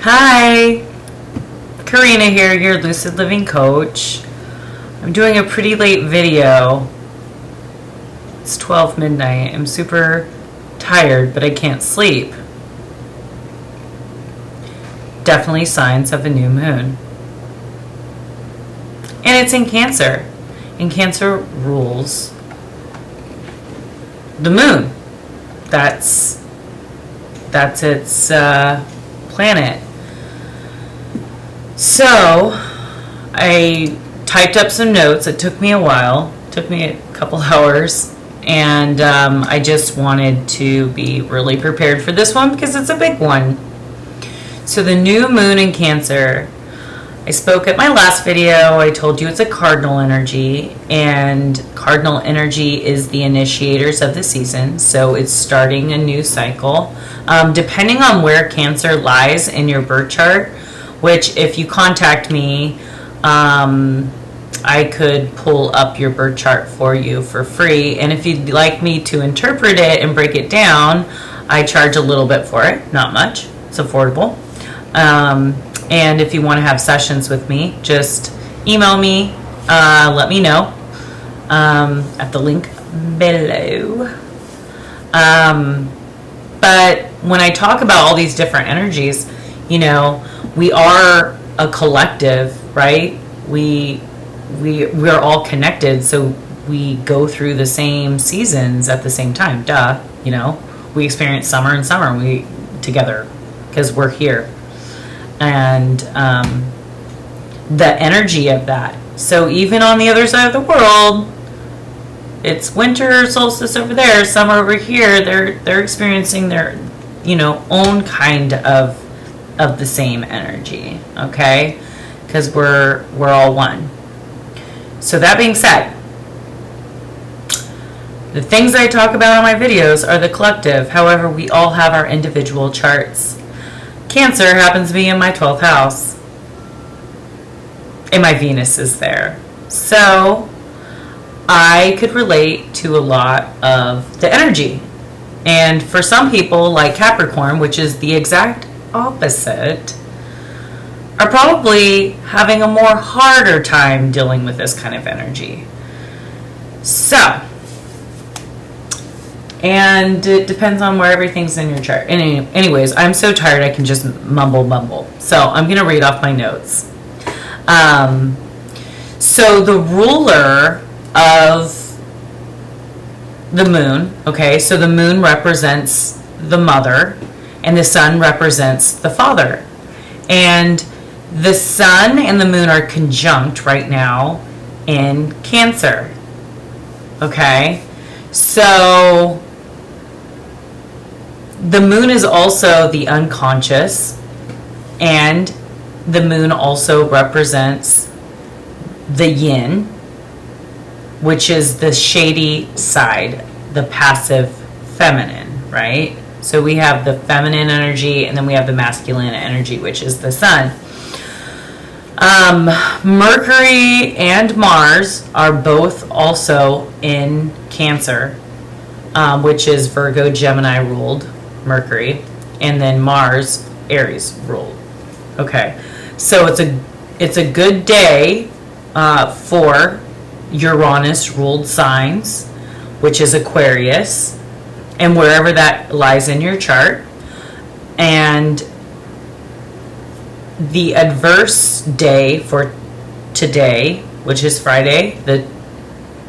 Hi, Karina here, your Lucid Living Coach. I'm doing a pretty late video. It's 12 midnight. I'm super tired, but I can't sleep. Definitely signs of a new moon. And it's in Cancer. And Cancer rules the moon. That's its planet. So I typed up some notes. It took me a while. It took me a couple hours. And I just wanted to be really prepared for this one because it's a big one. So the new moon in Cancer. I spoke at my last video. I told you it's a cardinal energy. And cardinal energy is the initiators of the season. So it's starting a new cycle. Depending on where Cancer lies in your birth chart, which if you contact me, I could pull up your birth chart for you for free. And if you'd like me to interpret it and break it down, I charge a little bit for it. Not much. It's affordable. And if you want to have sessions with me, just email me. Let me know at the link below. But when I talk about all these different energies, you know, we are a collective, right? We're all connected, so we go through the same seasons at the same time. Duh, you know, we experience summer and summer together because we're here, and the energy of that. So even on the other side of the world, it's winter solstice over there, summer over here. They're experiencing their, you know, own kind of the same energy, okay? Because we're all one. So that being said, the things I talk about on my videos are the collective. However, we all have our individual charts. Cancer happens to be in my 12th house. And my Venus is there. So I could relate to a lot of the energy. And for some people, like Capricorn, which is the exact opposite, are probably having a more harder time dealing with this kind of energy. So, and it depends on where everything's in your chart. Anyways, I'm so tired I can just mumble. So I'm going to read off my notes. So the ruler of the moon, okay, so the moon represents the mother and the sun represents the father. And the sun and the moon are conjunct right now in Cancer. Okay? So the moon is also the unconscious, and the moon also represents the yin, which is the shady side, the passive feminine, right? So we have the feminine energy, and then we have the masculine energy, which is the sun. Mercury and Mars are both also in Cancer, which is Virgo, Gemini ruled Mercury, and then Mars, Aries ruled. Okay, so it's a good day for Uranus ruled signs, which is Aquarius, and wherever that lies in your chart. And the adverse day for today, which is Friday, the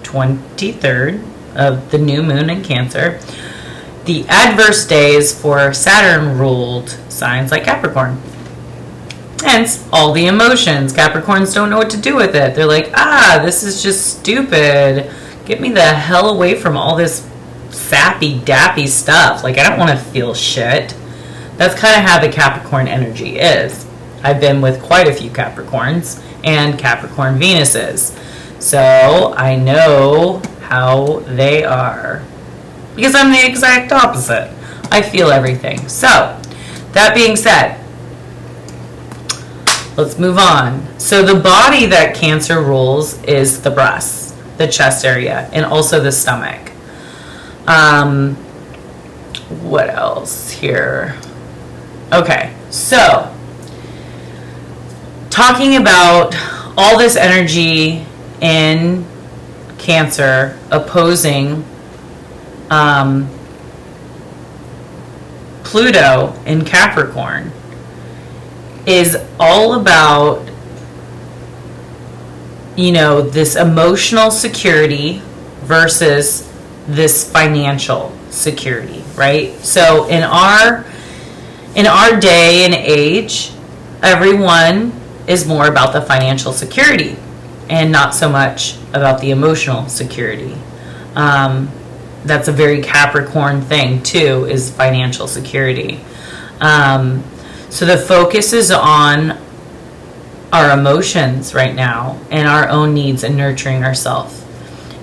23rd of the new moon in Cancer, the adverse days for Saturn ruled signs like Capricorn. Hence, all the emotions. Capricorns don't know what to do with it. They're like, this is just stupid. Get me the hell away from all this sappy, dappy stuff. Like, I don't want to feel shit. That's kind of how the Capricorn energy is. I've been with quite a few Capricorns and Capricorn Venuses. So, I know how they are. Because I'm the exact opposite. I feel everything. So, that being said, let's move on. So the body that Cancer rules is the breasts, the chest area, and also the stomach. What else here? Okay, so talking about all this energy in Cancer opposing Pluto in Capricorn is all about, this emotional security versus this financial security, right? So in our day and age, everyone is more about the financial security and not so much about the emotional security. That's a very Capricorn thing too, is financial security. So the focus is on our emotions right now and our own needs and nurturing ourselves.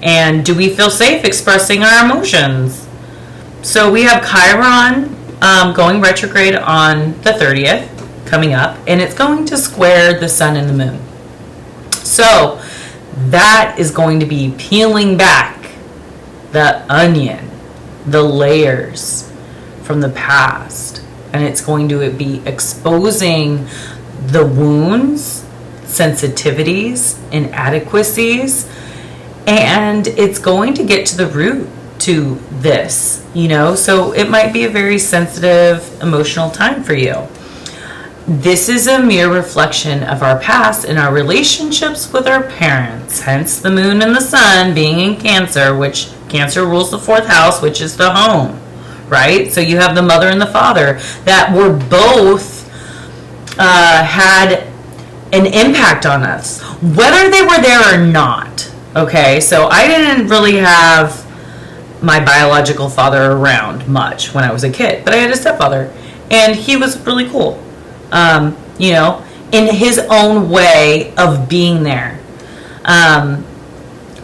And do we feel safe expressing our emotions? So we have Chiron going retrograde on the 30th coming up, and it's going to square the sun and the moon. So that is going to be peeling back the onion, the layers from the past, and it's going to be exposing the wounds, sensitivities, inadequacies, and it's going to get to the root to this, so it might be a very sensitive, emotional time for you. This is a mere reflection of our past and our relationships with our parents, hence the moon and the sun being in Cancer, which Cancer rules the 4th house, which is the home, right? So you have the mother and the father that were both had an impact on us, whether they were there or not. Okay, so I didn't really have my biological father around much when I was a kid, but I had a stepfather, and he was really cool, in his own way of being there.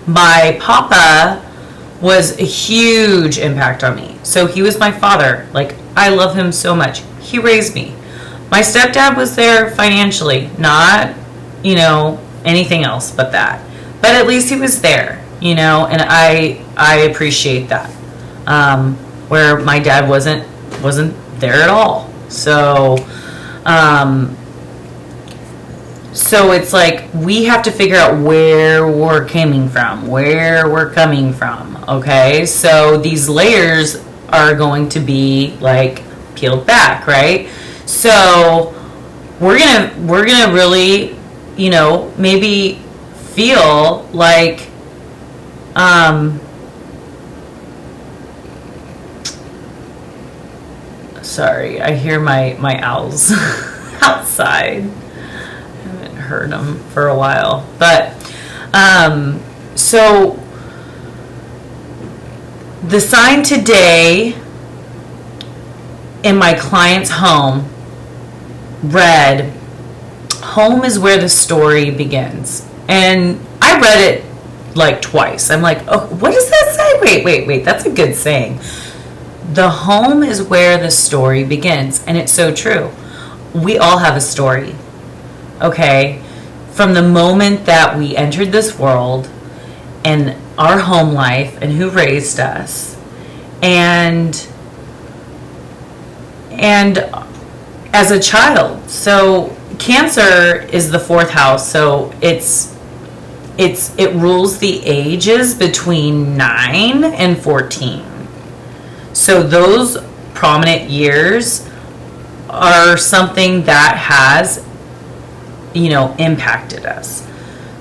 My papa was a huge impact on me. So he was my father. Like, I love him so much. He raised me. My stepdad was there financially, not, anything else but that. But at least he was there, and I appreciate that. Where my dad wasn't there at all. So it's like we have to figure out where we're coming from, okay? So these layers are going to be like peeled back, right? So we're gonna really, maybe feel like sorry, I hear my owls outside. I haven't heard them for a while, but so the sign today in my client's home read, home is where the story begins. And I read it like twice. I'm like, oh, what does that say? Wait, that's a good saying. The home is where the story begins. And it's so true. We all have a story, okay? From the moment that we entered this world and our home life and who raised us, and as a child. So Cancer is the 4th house, so it rules the ages between 9 and 14. So those prominent years are something that has, impacted us.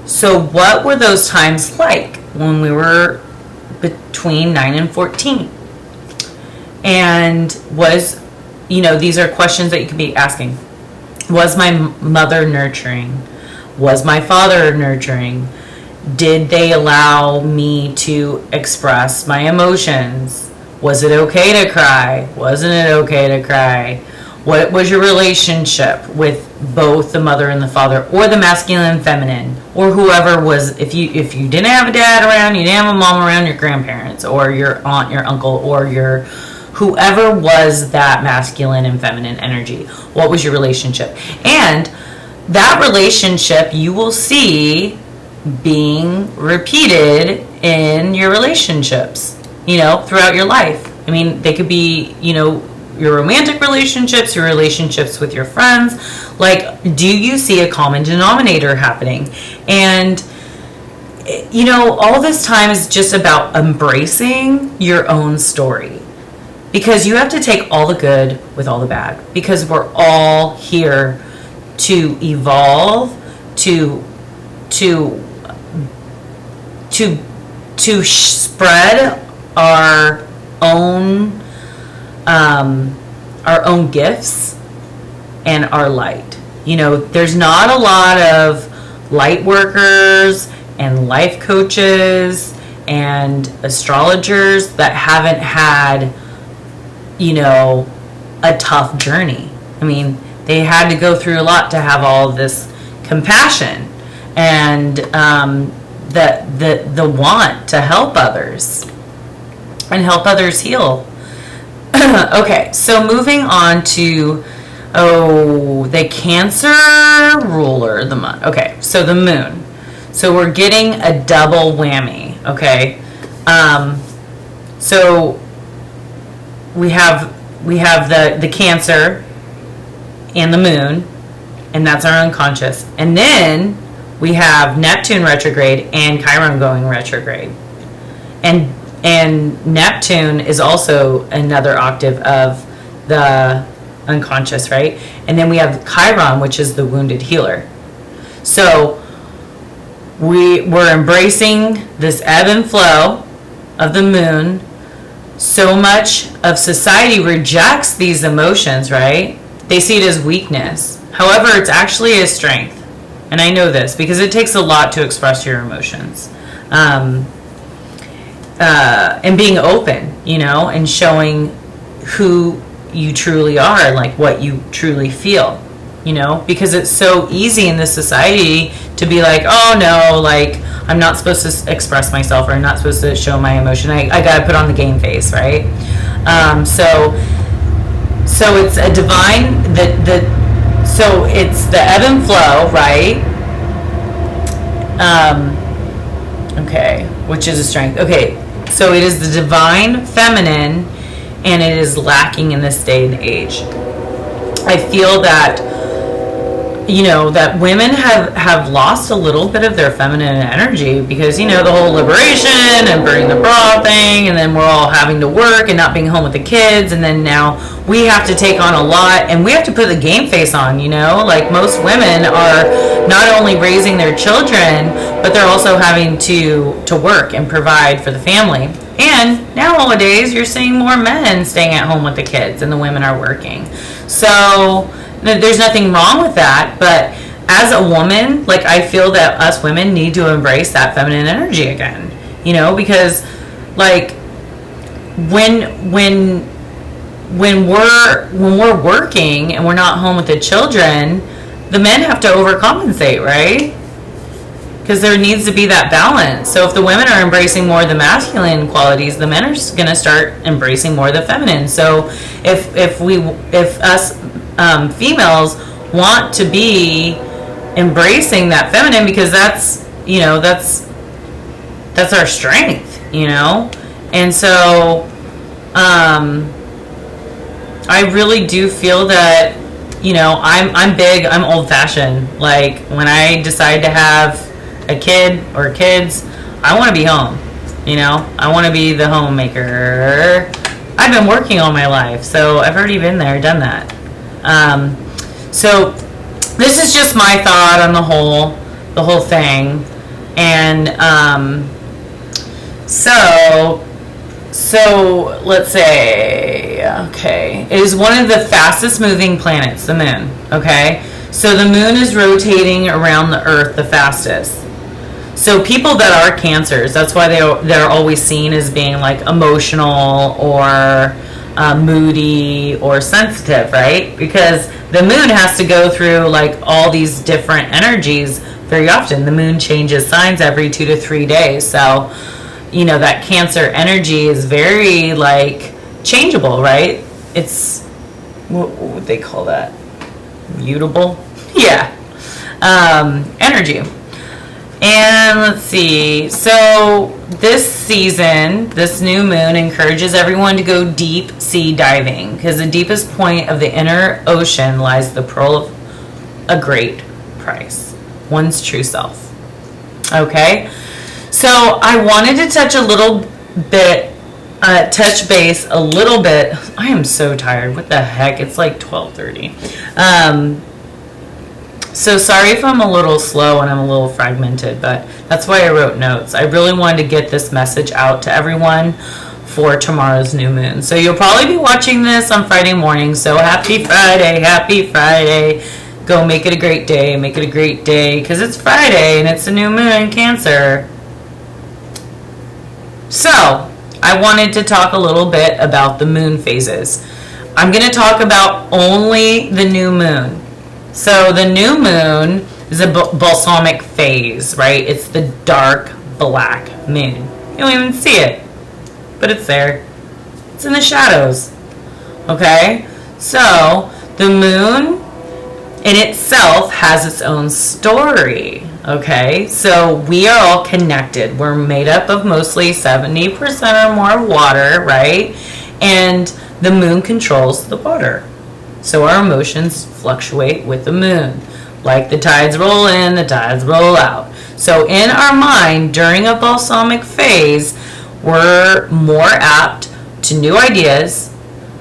So what were those times like when we were between 9 and 14? And these are questions that you can be asking. Was my mother nurturing? Was my father nurturing? Did they allow me to express my emotions? Was it okay to cry? Wasn't it okay to cry? What was your relationship with both the mother and the father, or the masculine and feminine, or whoever was, if you didn't have a dad around, you didn't have a mom around, your grandparents, or your aunt, your uncle, or your whoever was that masculine and feminine energy. What was your relationship? And that relationship you will see being repeated in your relationships, throughout your life. I mean, they could be, your romantic relationships, your relationships with your friends. Like, do you see a common denominator happening? And you know, all this time is just about embracing your own story, because you have to take all the good with all the bad, because we're all here to evolve, to spread our own gifts and our light. You know, there's not a lot of light workers and life coaches and astrologers that haven't had, you know, a tough journey. I mean, they had to go through a lot to have all this compassion and the want to help others and help others heal. Okay, so moving on to the Cancer ruler of the month. Okay, so the moon. So we're getting a double whammy. Okay, so we have the Cancer and the moon, and that's our unconscious. And then we have Neptune retrograde and Chiron going retrograde. And Neptune is also another octave of the unconscious, right? And then we have Chiron, which is the wounded healer. So we're embracing this ebb and flow of the moon. So much of society rejects these emotions, right? They see it as weakness. However, it's actually a strength. And I know this because it takes a lot to express your emotions. And being open, you know, and showing who you truly are, like what you truly feel, you know, because it's so easy in this society to be like, oh no, like I'm not supposed to express myself, or I'm not supposed to show my emotion. I gotta put on the game face, right? So it's a divine, so it's the ebb and flow, right? Okay, which is a strength. Okay, so it is the divine feminine, and it is lacking in this day and age. I feel that, you know, that women have lost a little bit of their feminine energy because, you know, the whole liberation and burning the bra thing, and then we're all having to work and not being home with the kids, and then now we have to take on a lot, and we have to put the game face on, you know? Like, most women are not only raising their children, but they're also having to work and provide for the family. And nowadays, you're seeing more men staying at home with the kids, and the women are working. So there's nothing wrong with that, but as a woman, like, I feel that us women need to embrace that feminine energy again, you know, because like when we're working and we're not home with the children, the men have to overcompensate, right? Because there needs to be that balance. So if the women are embracing more of the masculine qualities, the men are going to start embracing more of the feminine. So if us females want to be embracing that feminine, because that's, you know, that's our strength, you know. And so I really do feel that, you know, I'm old-fashioned. Like, when I decide to have a kid or kids, I want to be home, you know. I want to be the homemaker. I've been working all my life, so I've already been there, done that. So this is just my thought on the whole thing. And so let's say, okay, it is one of the fastest moving planets, the moon. Okay, so the moon is rotating around the earth the fastest. So people that are Cancers, that's why they're always seen as being like emotional or moody or sensitive, right? Because the moon has to go through like all these different energies very often. The moon changes signs every 2 to 3 days. So, you know, that Cancer energy is very like changeable, right? It's, what would they call that? Mutable? Yeah. Energy. And let's see. So this season, this new moon encourages everyone to go deep sea diving, because the deepest point of the inner ocean lies the pearl of a great price, one's true self. Okay? So I wanted to touch a little bit, touch base a little bit. I am so tired. What the heck? It's like 12:30. So sorry if I'm a little slow and I'm a little fragmented, but that's why I wrote notes. I really wanted to get this message out to everyone for tomorrow's new moon. So you'll probably be watching this on Friday morning. So happy Friday, happy Friday. Go make it a great day, make it a great day, because it's Friday and it's a new moon in Cancer. So I wanted to talk a little bit about the moon phases. I'm going to talk about only the new moon. So the new moon is a balsamic phase, right? It's the dark black moon. You don't even see it, but it's there. It's in the shadows. Okay? So the moon in itself has its own story. Okay? So we are all connected. We're made up of mostly 70% or more water, right? And the moon controls the water. So our emotions fluctuate with the moon. Like the tides roll in, the tides roll out. So in our mind, during a balsamic phase, we're more apt to new ideas,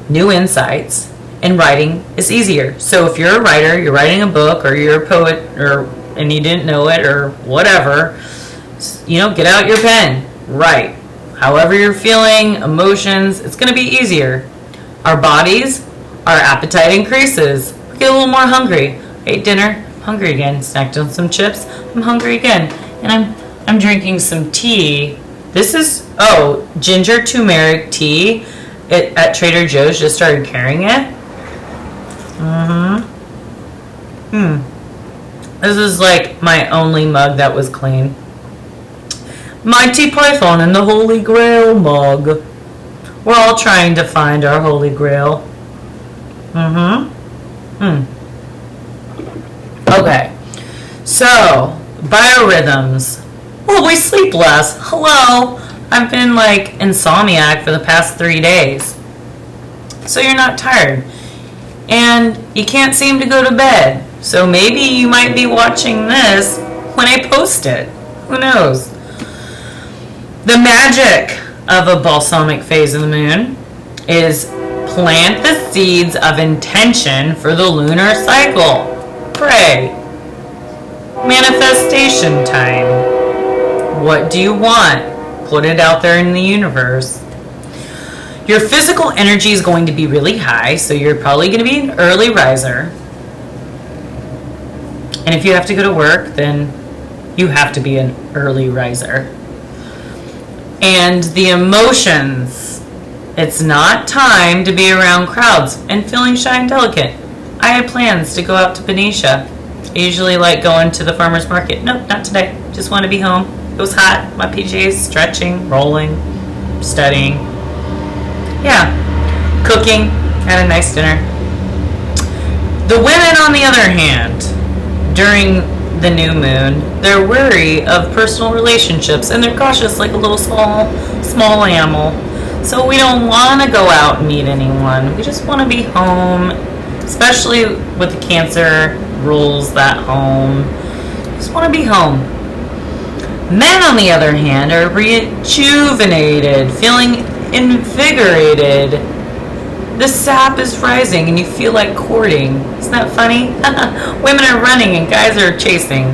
new insights, and writing is easier. So if you're a writer, you're writing a book, or you're a poet, and you didn't know it, or whatever, get out your pen, write. However you're feeling, emotions, it's going to be easier. Our bodies, our appetite increases. We get a little more hungry. Ate dinner, hungry again. Snacked on some chips, I'm hungry again. And I'm drinking some tea. This is, ginger turmeric tea at Trader Joe's. Just started carrying it. This is like my only mug that was clean. Mighty Python and the Holy Grail mug. We're all trying to find our Holy Grail. Okay. So, biorhythms. Well, we sleep less. Hello. I've been like insomniac for the past 3 days. So you're not tired. And you can't seem to go to bed. So maybe you might be watching this when I post it. Who knows? The magic of a balsamic phase of the moon is plant the seeds of intention for the lunar cycle. Pray. Manifestation time. What do you want? Put it out there in the universe. Your physical energy is going to be really high, so you're probably going to be an early riser. And if you have to go to work, then you have to be an early riser. And the emotions. It's not time to be around crowds and feeling shy and delicate. I had plans to go out to Benicia. I usually like going to the farmer's market. Nope, not today. Just want to be home. It was hot. My PJs, stretching, rolling, studying. Yeah, cooking. Had a nice dinner. The women, on the other hand, during the new moon, they're wary of personal relationships and they're cautious like a little small animal. So we don't want to go out and meet anyone. We just want to be home, especially with the Cancer rules that home. Just want to be home. Men, on the other hand, are rejuvenated, feeling invigorated. The sap is rising and you feel like courting. Isn't that funny? Women are running and guys are chasing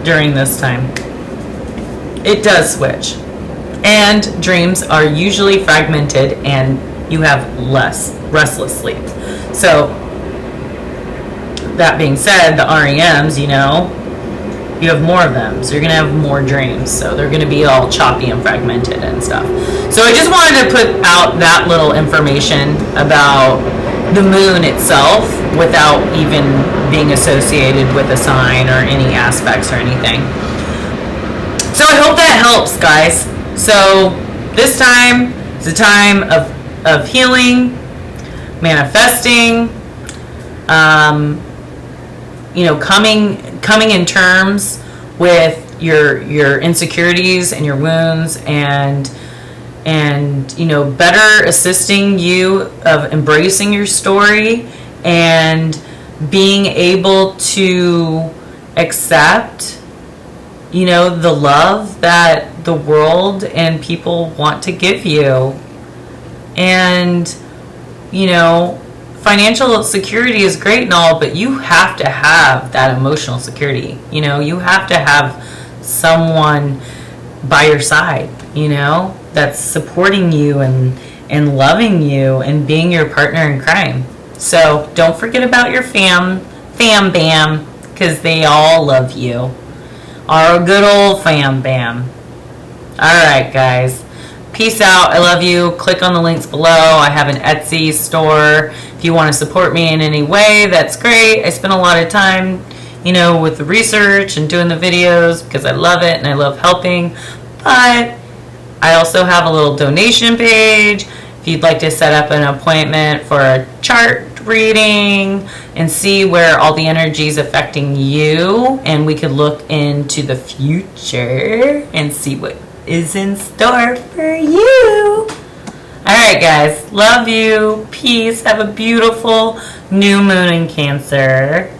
during this time. It does switch. And dreams are usually fragmented and you have less restless sleep. So, that being said, the REMs, you have more of them. So you're going to have more dreams. So they're going to be all choppy and fragmented and stuff. So I just wanted to put out that little information about the moon itself without even being associated with a sign or any aspects or anything. So I hope that helps, guys. So this time is a time of healing, manifesting, coming in terms with your insecurities and your wounds, and you know, better assisting you of embracing your story and being able to accept, you know, the love that the world and people want to give you. And, you know, financial security is great and all, but you have to have that emotional security. You know, you have to have someone by your side, you know, that's supporting you and loving you and being your partner in crime. So don't forget about your fam bam, because they all love you. Our good old fam bam. Alright, guys. Peace out. I love you. Click on the links below. I have an Etsy store. If you want to support me in any way, that's great. I spend a lot of time, you know, with the research and doing the videos because I love it and I love helping. But I also have a little donation page if you'd like to set up an appointment for a chart reading and see where all the energy is affecting you, and we could look into the future and see what is in store for you. Alright, guys, love you, peace, have a beautiful new moon in Cancer.